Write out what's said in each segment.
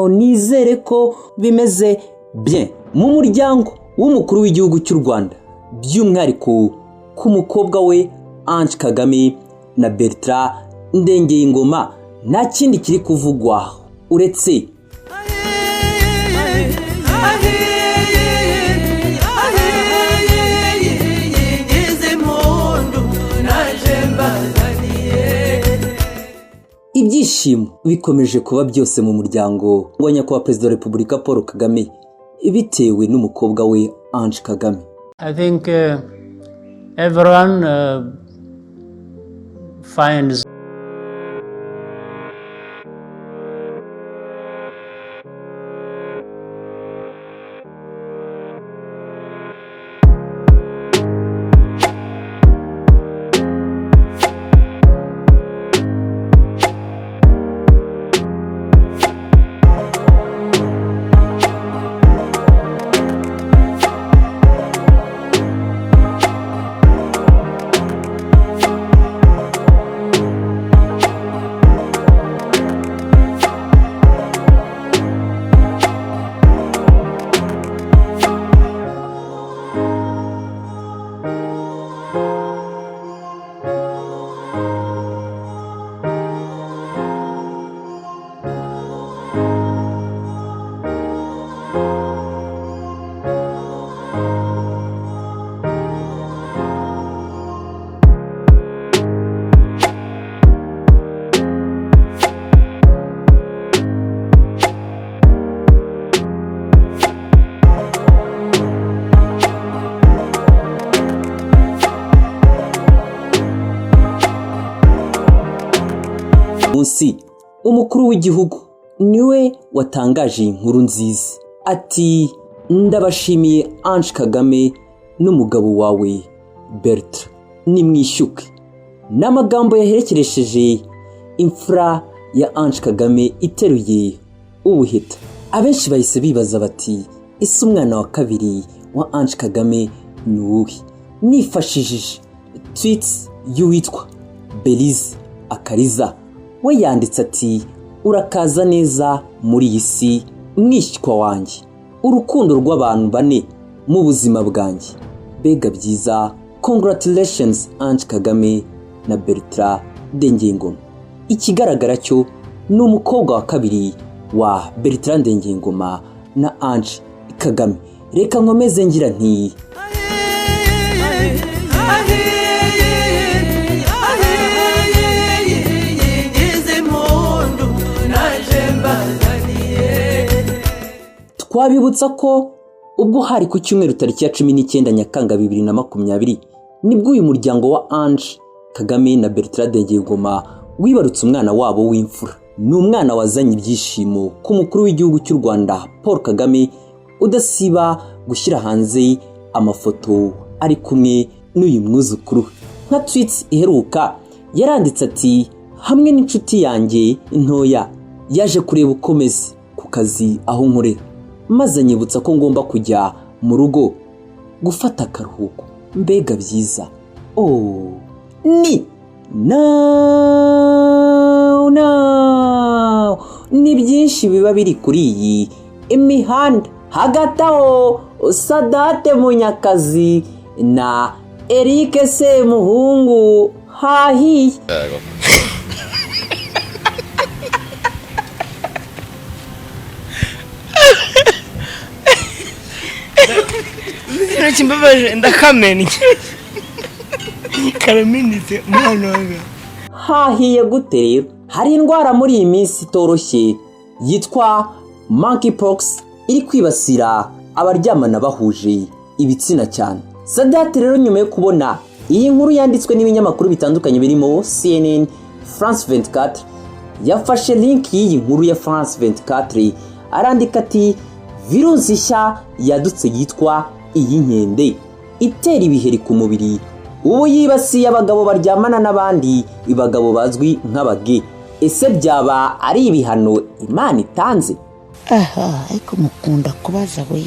nizere ko bimeze bien mu muryango w'umukuru w'igihugu cy'u Rwanda, by'umwihariko ku mukobwa we Ange Kagame na Bertrand Ndengeyingoma. Nta kindi kiri kuvugwa uretse ibyishimo bikomeje kuba byose mu muryango wa nyakubahwa Perezida wa Repubulika Paul Kagame bitewe n'umukobwa we Ange Kagame. I think everyone finds munsi umukuru w'igihugu niwe watangaje inkuru nziza ati ndabashimiye Ange Kagame n'umugabo wawe Bertrand nimwishyuke. N'amagambo yaherekeresheje imfura ya Ange Kagame iteruye ubuheta. Abenshi bahise bibaza bati ese umwana wa kabiri wa Ange Kagame ni uwuhe? Nifashishije tweets y'uwitwa Belize Akariza, we yanditse ati urakaza neza muri iyi si mwishywa wanjye, urukundo rw'abantu bane mu buzima bwanjye, bega byiza, congratulations Ange Kagame na Bertrand Ndengeyingoma. Ikigaragara cyo ni umukobwa wa kabiri wa Bertrand Ndengeyingoma na Ange Kagame. Reka nkomeze ngira nti twabibutsa ko ubwo hari ku cyumweru tariki ya 19 Nyakanga 2020 nibwo uyu muryango wa Ange Kagame na Bertrand Ndengeyingoma wibarutse umwana wabo w'imfura. Ni umwana wazanye ibyishimo ku mukuru w'igihugu cy'u Rwanda Paul Kagame, udasiba gushyira hanze amafoto ari kumwe n'uyu mwuzukuru. Nka tweets iheruka yaranditse ati hamwe n'inshuti yanjye ntoya yaje kureba ukomeze ku kazi aho nkorera, maze nyibutsa ko ngomba kujya mu rugo gufata akaruhuko. Mbega byiza. Ni ni byinshi biba biri kuri iyi imihanda. Hagati aho Sadate Munyakazi na Eric Semuhungu hahiye. Nakimbabaje ndakamenya karaminitse mwana wawe. Hahiye gute rero? Hari indwara muri iyi minsi itoroshye yitwa monkeypox iri kwibasira abaryamana bahuje ibitsina cyane. Sadate rero nyuma yo kubona iyi nkuru yanditswe n'ibinyamakuru bitandukanye birimo CNN, France 24, yafashe link y'iyi nkuru ya France 24 arandika ati virusi nshya yadutse yitwa iyi nkende itera ibiheri ku mubiri, ubu yibasiye abagabo baryamana n'abandi ibagabo bazwi nk'abage. Ese byaba ari ibihano Imana itanze? Ariko mukunda kubaza we.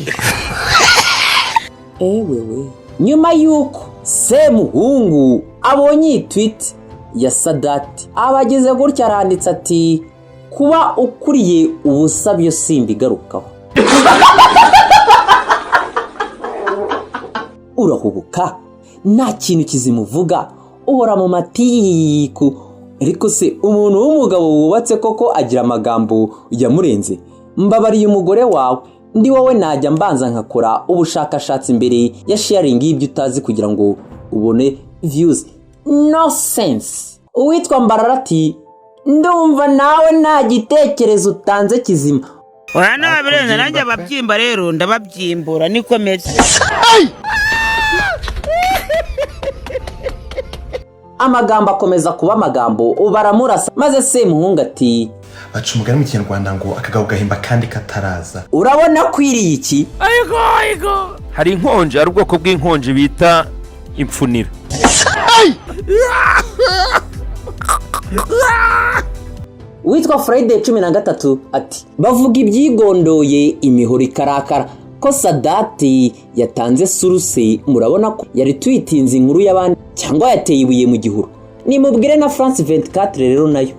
Ewewe, nyuma yuko Semuhungu abonye tweet ya Sadati abageze gutya aranditse ati kuba ukuriye ubusa byo simbigarukaho. Urahubuka nta kintu kizimuvuga ubora mu matiku. Ariko se umuntu w'umugabo wubatse koko agira amagambo yamurenze? Mbabariye umugore wawe, ndi wowe najya mbanza nkakora ubushakashatsi imbere ya sharing y'ibyo utazi kugira ngo ubone views. No sense. Uwitwa Mbararati ndumva nawe nta gitekerezo utanze kizima. Oya nabirenze nanjye ababyimba rero ndababyimbura niko meze. Amagambo akomeza kuba amagambo baramurasa maze Semuhungu ati baca umugani mu Kinyarwanda ngo akagabo gahimba kandi kataraza. Urabona kwiriye iki? Ayiko hari inkonje, hari ubwoko bw'inkonje bita impfunira. Witwa Friday 13 ati bavuga ibyigondoye imihoro ikarakara ko Sadati yatanze suruse. Murabona ko yari tweetinze inkuru y'abandi cyangwa yateye ibuye mu gihuru? Nimubwire na France 24 rero nayo.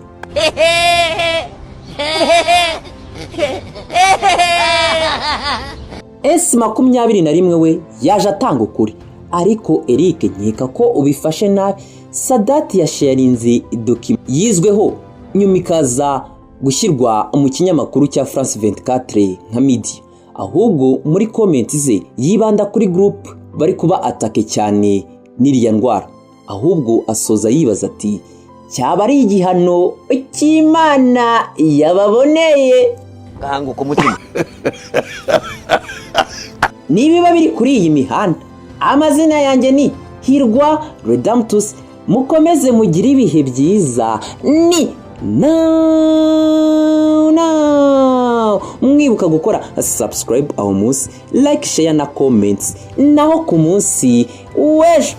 S21 we yaje atanga ukuri, ariko Eric nkeka ko ubifashe nabi. Sadati yasharinze document yizweho nyuma ikaza gushyirwa mu kinyamakuru cya France 24 nka media, ahubwo muri comment ze yibanda kuri group bari kuba atake cyane n'iriya ndwara, ahubwo asoza yibaza ati cyaba ari igihano cy'Imana yababoneye. Gahanguka umutima. Nibiba biri kuri iyi mihanda, amazina yanjye ni Hirwa Redemptus. Mukomeze mugire ibihe byiza. Ni now mwibuka gukora subscribe aho munsi, like, share na comments, naho ku munsi wejo